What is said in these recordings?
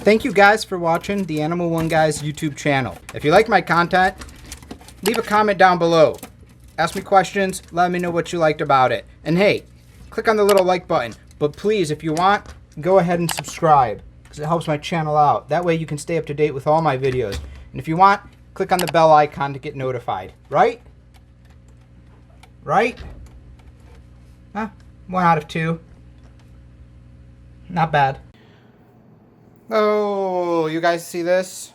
Thank you guys for watching the Animal One Guys YouTube channel. If you like my content, leave a comment down below. Ask me questions, let me know what you liked about it. And hey, click on the little like button. But please, if you want, go ahead and subscribe, because it helps my channel out. That way you can stay up to date with all my videos. And if you want, click on the bell icon to get notified. Right? Right? Huh? 1 out of 2. Not bad. Oh, you guys see this?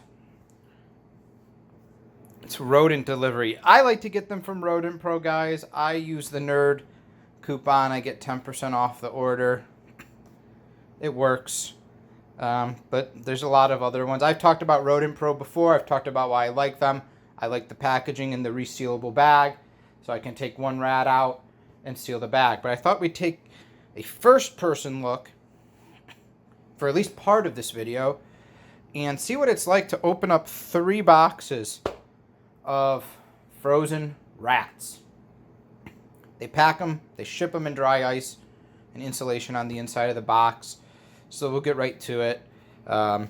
It's rodent delivery. I like to get them from Rodent Pro, guys. I use the nerd coupon. I get 10% off the order. It works. But there's a lot of other ones. I've talked about Rodent Pro before. I've talked about why I like them. I like the packaging and the resealable bag, so I can take one rat out and seal the bag. But I thought we'd take a first-person look for at least part of this video and see what it's like to open up 3 boxes of frozen rats. They pack them, they ship them in dry ice and insulation on the inside of the box. So we'll get right to it. And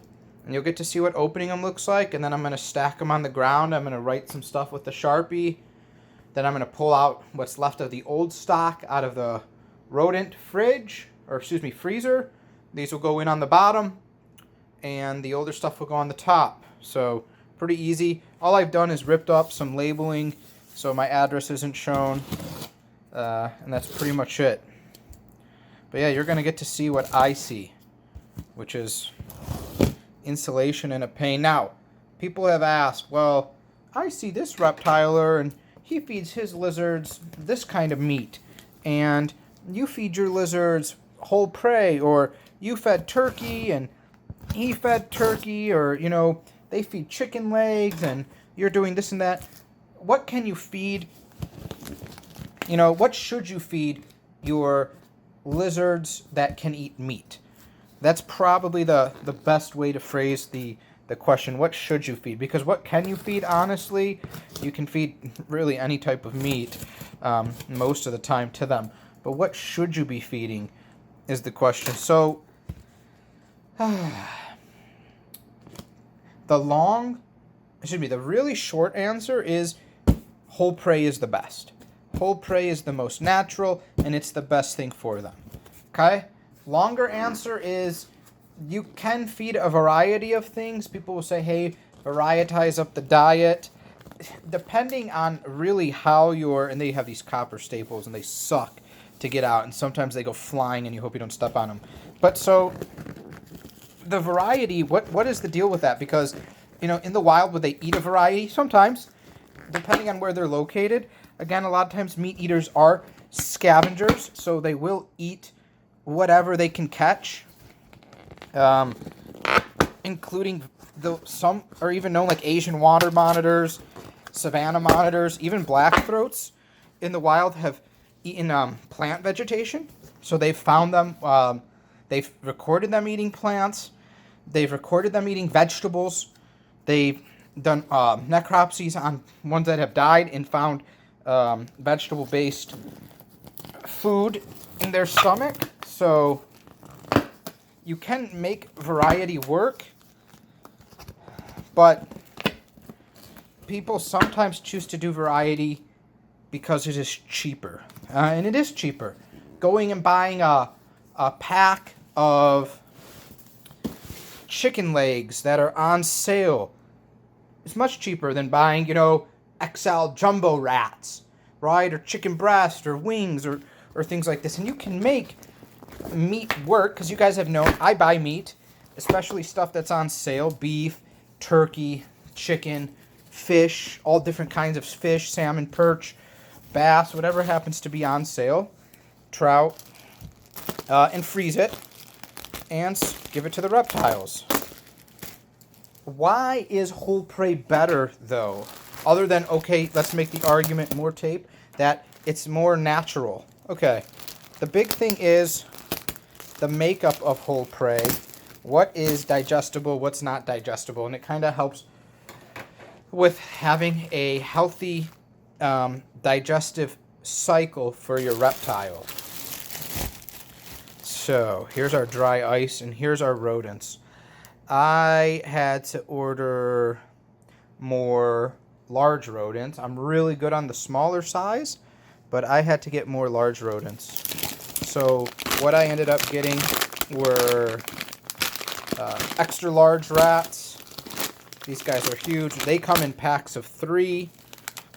you'll get to see what opening them looks like, and then I'm going to stack them on the ground. I'm going to write some stuff with the Sharpie. Then I'm going to pull out what's left of the old stock out of the rodent freezer. These will go in on the bottom, and the older stuff will go on the top. So pretty easy. All I've done is ripped up some labeling so my address isn't shown, and that's pretty much it. But yeah, you're going to get to see what I see, which is insulation and a pane. Now, people have asked, well, I see this reptiler, and he feeds his lizards this kind of meat, and you feed your lizards whole prey, or you fed turkey and he fed turkey, or, you know, they feed chicken legs and you're doing this and that. What can you feed? You know, what should you feed your lizards that can eat meat? That's probably the best way to phrase the question. What should you feed? Because what can you feed, honestly? You can feed really any type of meat most of the time to them. But what should you be feeding is the question. So the really short answer is whole prey is the best. Whole prey is the most natural, and it's the best thing for them. Okay? Longer answer is you can feed a variety of things. People will say, hey, varietize up the diet. Depending on really how and they have these copper staples, and they suck to get out, and sometimes they go flying, and you hope you don't step on them. But so the variety, what is the deal with that? Because, you know, in the wild, would they eat a variety? Sometimes, depending on where they're located. Again, a lot of times meat eaters are scavengers, so they will eat whatever they can catch, including some are even known like Asian water monitors, savanna monitors, even blackthroats in the wild have eaten plant vegetation. So they've found them, they've recorded them eating plants, they've recorded them eating vegetables, they've done necropsies on ones that have died and found vegetable-based food in their stomach. So you can make variety work, but people sometimes choose to do variety because it is cheaper. And it is cheaper. Going and buying a pack of chicken legs that are on sale is much cheaper than buying, you know, XL jumbo rats, right? Or chicken breast or wings or things like this. And you can make meat work, because you guys have known I buy meat, especially stuff that's on sale: beef, turkey, chicken, fish, all different kinds of fish, salmon, perch, bass, whatever happens to be on sale, trout, and freeze it and give it to the reptiles. Why is whole prey better, though? Other than, okay, let's make the argument more tape, that it's more natural. Okay, the big thing is the makeup of whole prey. What is digestible, what's not digestible, and it kind of helps with having a healthy digestive cycle for your reptile. So here's our dry ice, and here's our rodents. I had to order more large rodents. I'm really good on the smaller size, but I had to get more large rodents. So what I ended up getting were extra large rats. These guys are huge. They come in packs of 3.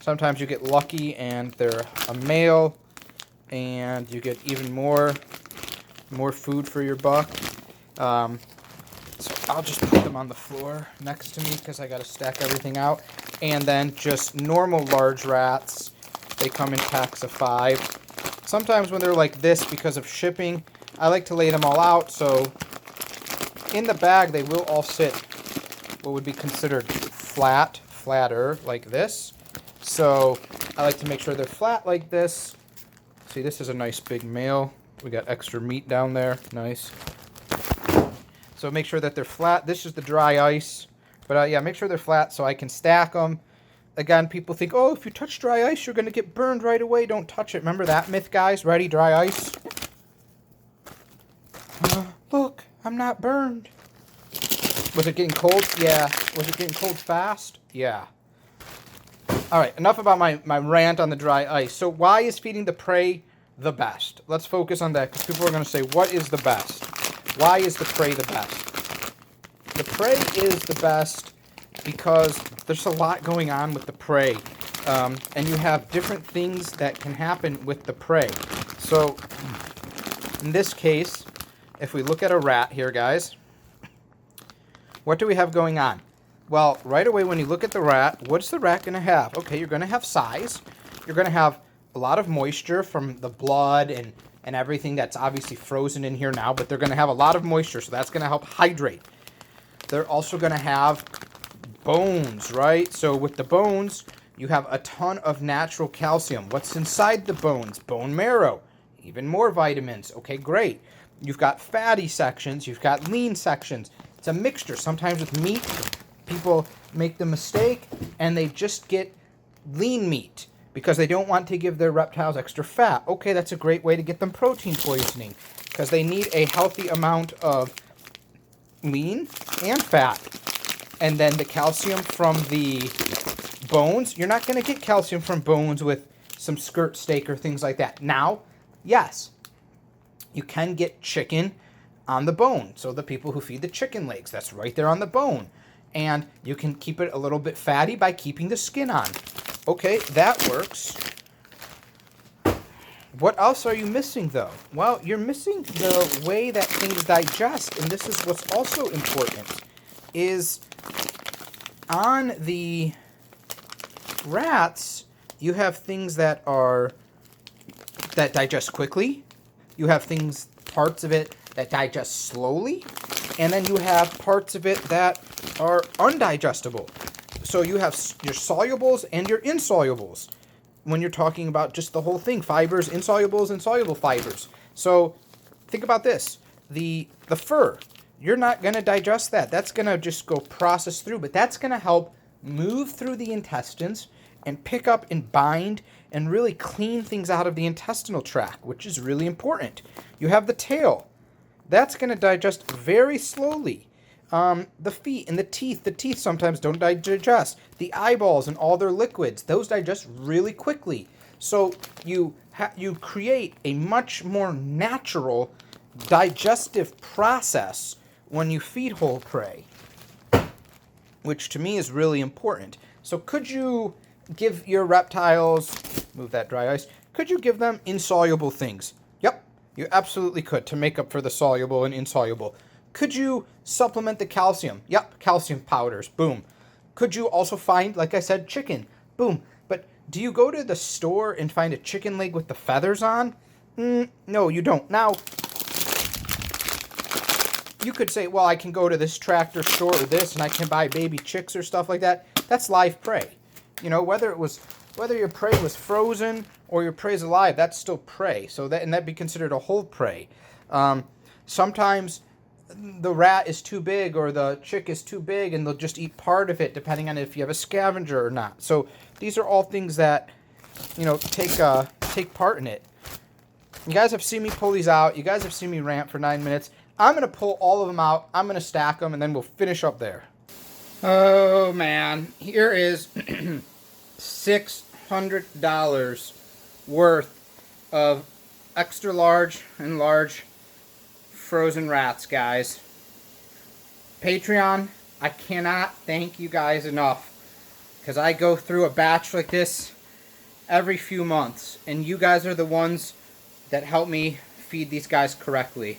Sometimes you get lucky and they're a male, and you get even more food for your buck. So I'll just put them on the floor next to me because I got to stack everything out. And then just normal large rats, they come in packs of 5. Sometimes when they're like this, because of shipping, I like to lay them all out. So in the bag, they will all sit what would be considered flatter, like this. So I like to make sure they're flat like this. See, this is a nice big male. We got extra meat down there. Nice. So make sure that they're flat. This is the dry ice. But yeah, make sure they're flat so I can stack them. Again, people think, oh, if you touch dry ice, you're going to get burned right away. Don't touch it. Remember that myth, guys? Ready? Dry ice. Look, I'm not burned. Was it getting cold? Yeah. Was it getting cold fast? Yeah. All right, enough about my rant on the dry ice. So why is feeding the prey the best? Let's focus on that, because people are going to say, what is the best? Why is the prey the best? The prey is the best because there's a lot going on with the prey. And you have different things that can happen with the prey. So in this case, if we look at a rat here, guys, what do we have going on? Well, right away when you look at the rat, what's the rat going to have? Okay, you're going to have size. You're going to have a lot of moisture from the blood and everything that's obviously frozen in here now, but they're going to have a lot of moisture, so that's going to help hydrate. They're also going to have bones, right? So with the bones, you have a ton of natural calcium. What's inside the bones? Bone marrow. Even more vitamins. Okay, great. You've got fatty sections. You've got lean sections. It's a mixture. Sometimes with meat, people make the mistake and they just get lean meat because they don't want to give their reptiles extra fat. Okay, that's a great way to get them protein poisoning because they need a healthy amount of lean and fat. And then the calcium from the bones, you're not going to get calcium from bones with some skirt steak or things like that. Now, yes, you can get chicken on the bone. So the people who feed the chicken legs, that's right there on the bone. And you can keep it a little bit fatty by keeping the skin on. Okay, that works. What else are you missing, though? Well, you're missing the way that things digest, and this is what's also important, is on the rats, you have things that digest quickly. You have parts of it that digest slowly, and then you have parts of it that are undigestible. So you have your solubles and your insolubles when you're talking about just the whole thing, fibers, insolubles, and soluble fibers. So think about this. The fur, you're not going to digest that. That's going to just go process through, but that's going to help move through the intestines and pick up and bind and really clean things out of the intestinal tract, which is really important. You have the tail. That's going to digest very slowly. The feet and the teeth sometimes don't digest. The eyeballs and all their liquids, those digest really quickly. So you create a much more natural digestive process when you feed whole prey, which to me is really important. So could you give your reptiles, move that dry ice, could you give them insoluble things? Yep, you absolutely could, to make up for the soluble and insoluble. Could you supplement the calcium? Yep, calcium powders, boom. Could you also find, like I said, chicken? Boom. But do you go to the store and find a chicken leg with the feathers on? No, you don't. Now, you could say, well, I can go to this tractor store or this, and I can buy baby chicks or stuff like that. That's live prey. You know, whether your prey was frozen or your prey's alive, that's still prey. So that'd be considered a whole prey. Sometimes the rat is too big or the chick is too big, and they'll just eat part of it, depending on if you have a scavenger or not. So these are all things that, you know, take part in it. You guys have seen me pull these out. You guys have seen me rant for 9 minutes. I'm going to pull all of them out. I'm going to stack them, and then we'll finish up there. Oh, man. Here is $600 worth of extra large and large frozen rats, guys. Patreon, I cannot thank you guys enough, because I go through a batch like this every few months, and you guys are the ones that help me feed these guys correctly.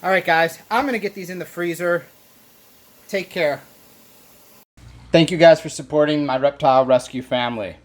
Alright guys, I'm going to get these in the freezer. Take care. Thank you guys for supporting my reptile rescue family.